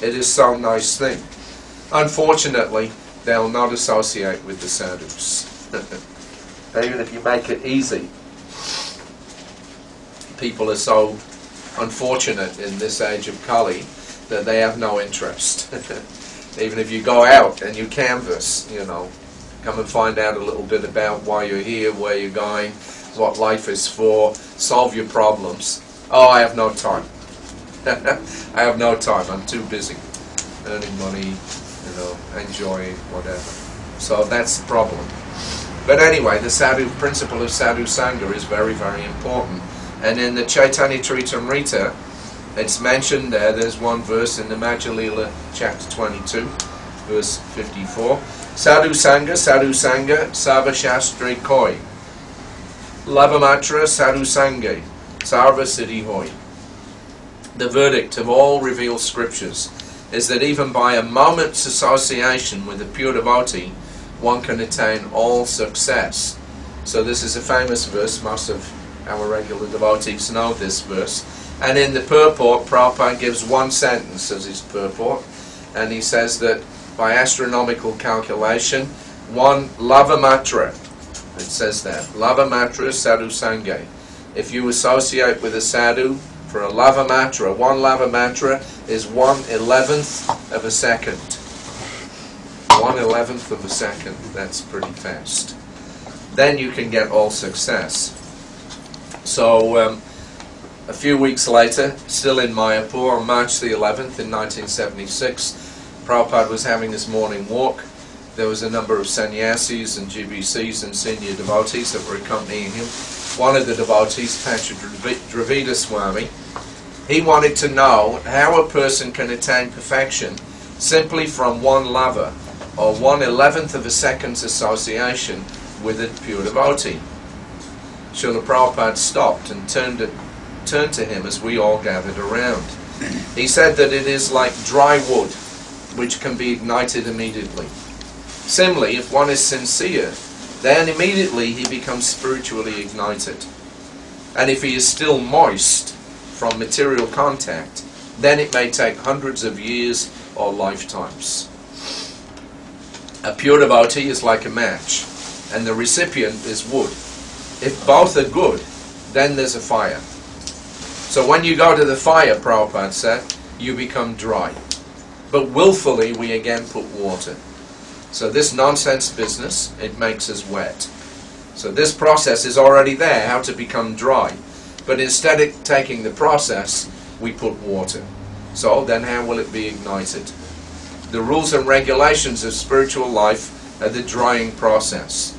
It is some nice thing. Unfortunately, they'll not associate with the sadhus. Even if you make it easy, people are so unfortunate in this age of Kali that they have no interest. Even if you go out and you canvass, you know, come and find out a little bit about why you're here, where you're going, what life is for, solve your problems. Oh, I have no time. I have no time. I'm too busy earning money, you know, enjoying whatever. So that's the problem. But anyway, the sadhu principle of sadhu sangha is very, very important. And in the Chaitanya Charitamrita, it's mentioned there. There's one verse in the Majja Lila, chapter 22, verse 54. Sadhu sangha, sarva shastri koi. Lavamatra sadhu sangha, sarva siddhi hoy. The verdict of all revealed scriptures is that even by a moment's association with a pure devotee, one can attain all success. So this is a famous verse. Most of our regular devotees know this verse. And in the purport, Prabhupada gives one sentence as his purport. And he says that by astronomical calculation, one lavamatra, it says that, lavamatra sadhu sangha. If you associate with a sadhu for a lavamatra, one lavamatra is 1/11th of a second. 1/11th of a second. That's pretty fast. Then you can get all success. So a few weeks later, still in Mayapur, on March the 11th in 1976, Prabhupada was having his morning walk. There was a number of sannyasis and GBCs and senior devotees that were accompanying him. One of the devotees, Pancha Dravida Swami, he wanted to know how a person can attain perfection simply from one lava, or 1/11th of a second's association with a pure devotee. Srila Prabhupada stopped and turned to him as we all gathered around. He said that it is like dry wood, which can be ignited immediately. Similarly, if one is sincere, then immediately he becomes spiritually ignited. And if he is still moist from material contact, then it may take hundreds of years or lifetimes. A pure devotee is like a match, and the recipient is wood. If both are good, then there's a fire. So when you go to the fire, Prabhupada said, you become dry. But willfully we again put water. So this nonsense business, it makes us wet. So this process is already there, how to become dry. But instead of taking the process, we put water. So then how will it be ignited? The rules and regulations of spiritual life are the drying process.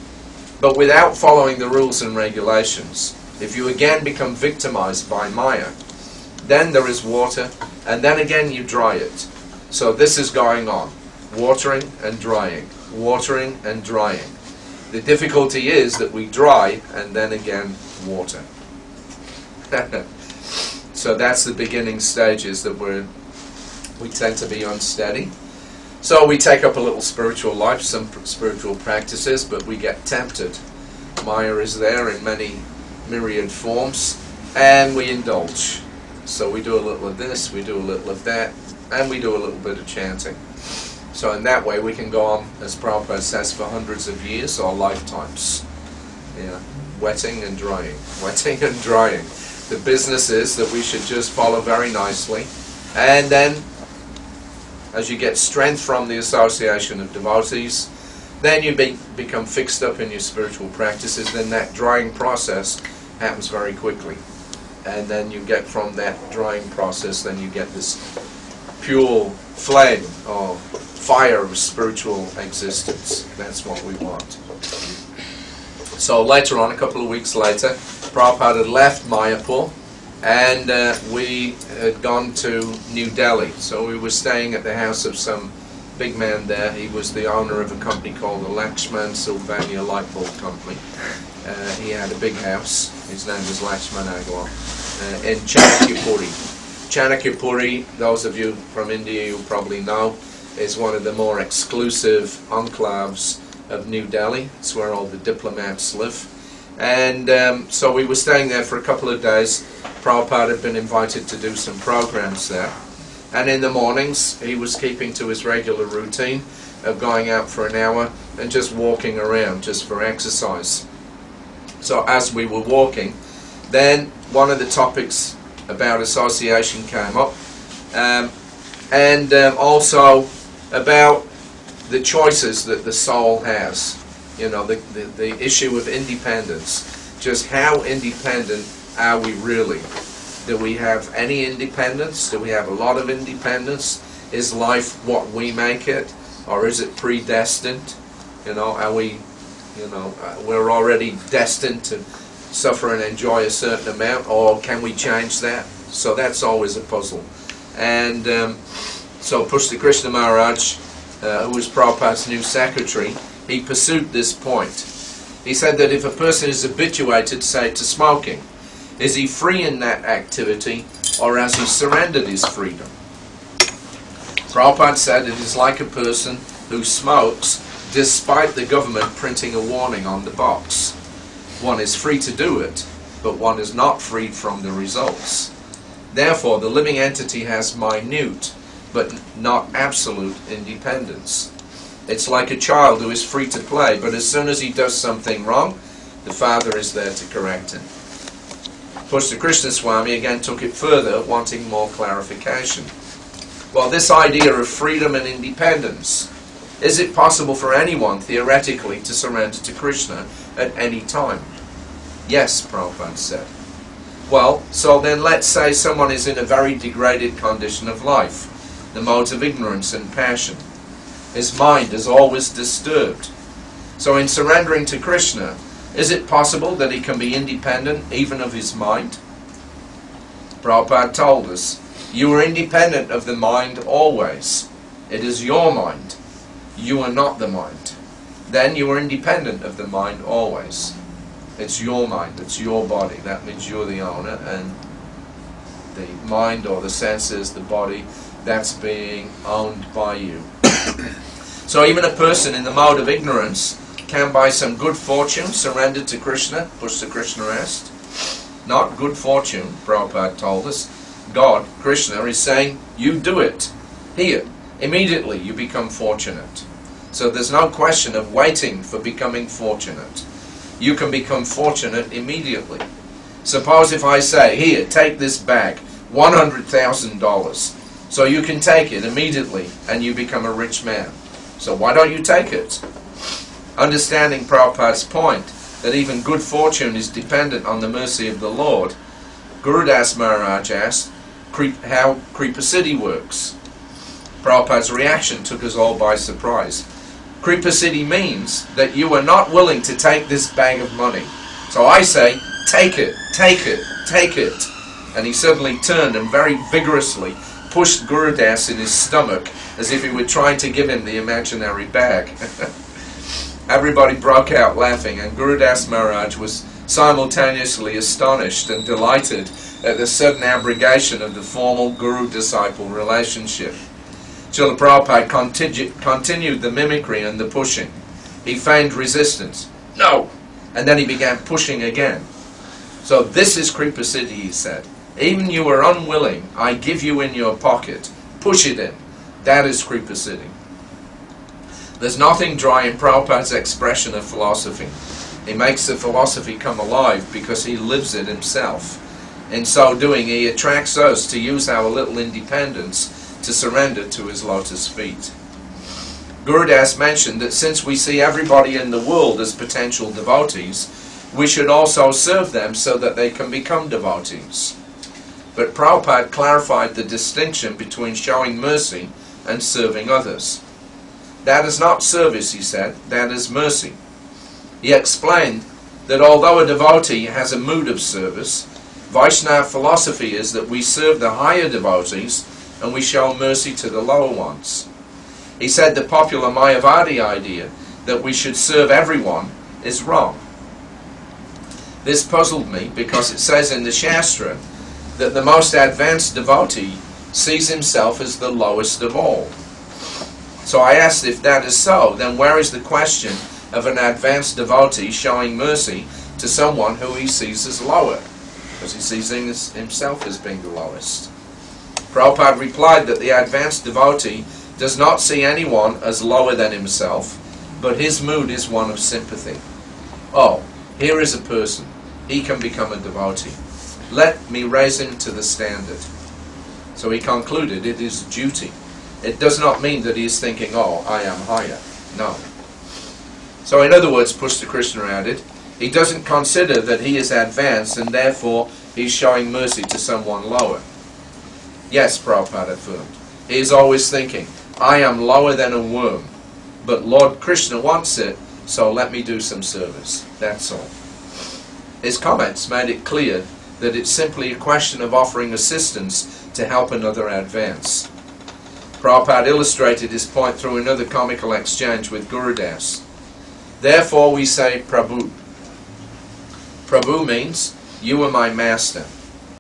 But without following the rules and regulations, if you again become victimized by Maya, then there is water, and then again you dry it. So this is going on, watering and drying, watering and drying. The difficulty is that we dry and then again water. So that's the beginning stages that we tend to be unsteady. So we take up a little spiritual life, some spiritual practices, but we get tempted. Maya is there in many myriad forms, and we indulge. So we do a little of this, we do a little of that, and we do a little bit of chanting. So in that way we can go on, as Prabhupada says, for hundreds of years or lifetimes. Yeah, wetting and drying, wetting and drying. The business is that we should just follow very nicely, and then as you get strength from the association of devotees, then you become fixed up in your spiritual practices. Then that drying process happens very quickly, and then you get from that drying process, then you get this pure flame or fire of spiritual existence. That's what we want. So later on, a couple of weeks later, Prabhupada had left Mayapur, and we had gone to New Delhi. So we were staying at the house of some big man there. He was the owner of a company called the Lakshman Sylvania Light Bulb Company. He had a big house. His name was Lakshman Agarwal in Chanakyapuri. Chanakyapuri, those of you from India you probably know, is one of the more exclusive enclaves of New Delhi. It's where all the diplomats live. And so we were staying there for a couple of days. Prabhupada had been invited to do some programs there. And in the mornings, he was keeping to his regular routine of going out for an hour and just walking around, just for exercise. So as we were walking, then one of the topics about association came up, and also about the choices that the soul has. You know, the issue of independence. Just how independent are we really? Do we have any independence? Do we have a lot of independence? Is life what we make it? Or is it predestined? You know, are we, we're already destined to suffer and enjoy a certain amount, or can we change that? So that's always a puzzle. And so Pushta Krishna Maharaj, who was Prabhupada's new secretary, he pursued this point. He said that if a person is habituated, say, to smoking, is he free in that activity, or has he surrendered his freedom? Prabhupada said it is like a person who smokes despite the government printing a warning on the box. One is free to do it, but one is not freed from the results. Therefore, the living entity has minute, but not absolute independence. It's like a child who is free to play, but as soon as he does something wrong, the father is there to correct him. Pushta Krishna Swami again took it further, wanting more clarification. Well, this idea of freedom and independence, is it possible for anyone, theoretically, to surrender to Krishna at any time? Yes, Prabhupada said. Well, so then let's say someone is in a very degraded condition of life, the modes of ignorance and passion. His mind is always disturbed. So in surrendering to Krishna, is it possible that he can be independent even of his mind? Prabhupada told us, you are independent of the mind always. It is your mind. You are not the mind. Then you are independent of the mind always. It's your mind, it's your body. That means you're the owner, and the mind or the senses, the body, that's being owned by you. So even a person in the mode of ignorance can by some good fortune surrender to Krishna, Pushta Krishna asked. Not good fortune, Prabhupada told us. God, Krishna, is saying, you do it. Here, immediately you become fortunate. So there's no question of waiting for becoming fortunate. You can become fortunate immediately. Suppose if I say, here, take this bag, $100,000. So you can take it immediately and you become a rich man. So why don't you take it? Understanding Prabhupada's point that even good fortune is dependent on the mercy of the Lord, Gurudas Maharaj asked how Kripa Siddhi works. Prabhupada's reaction took us all by surprise. Kripa Siddhi means that you are not willing to take this bag of money. So I say, take it, take it, take it. And he suddenly turned and very vigorously pushed Gurudas in his stomach as if he were trying to give him the imaginary bag. Everybody broke out laughing, and Gurudas Maharaj was simultaneously astonished and delighted at the sudden abrogation of the formal guru-disciple relationship. Srila Prabhupada continued the mimicry and the pushing. He feigned resistance. No! And then he began pushing again. So this is Kripa Siddhi, he said. Even you are unwilling, I give you in your pocket. Push it in. That is Kripa Siddhi. There's nothing dry in Prabhupada's expression of philosophy. He makes the philosophy come alive because he lives it himself. In so doing, he attracts us to use our little independence to surrender to his lotus feet. Gurudas mentioned that since we see everybody in the world as potential devotees, we should also serve them so that they can become devotees. But Prabhupada clarified the distinction between showing mercy and serving others. That is not service, he said, that is mercy. He explained that although a devotee has a mood of service, Vaishnava philosophy is that we serve the higher devotees and we show mercy to the lower ones. He said the popular Mayavadi idea that we should serve everyone is wrong. This puzzled me because it says in the Shastra that the most advanced devotee sees himself as the lowest of all. So I asked, if that is so, then where is the question of an advanced devotee showing mercy to someone who he sees as lower? Because he sees himself as being the lowest. Prabhupada replied that the advanced devotee does not see anyone as lower than himself, but his mood is one of sympathy. Oh, here is a person. He can become a devotee. Let me raise him to the standard. So he concluded it is duty. It does not mean that he is thinking, oh, I am higher. No. So in other words, Pushta Krishna added, he doesn't consider that he is advanced and therefore he's showing mercy to someone lower. Yes, Prabhupada affirmed. He is always thinking, I am lower than a worm, but Lord Krishna wants it, so let me do some service. That's all. His comments made it clear that it's simply a question of offering assistance to help another advance. Prabhupada illustrated his point through another comical exchange with Gurudas. Therefore we say Prabhu. Prabhu means, you are my master.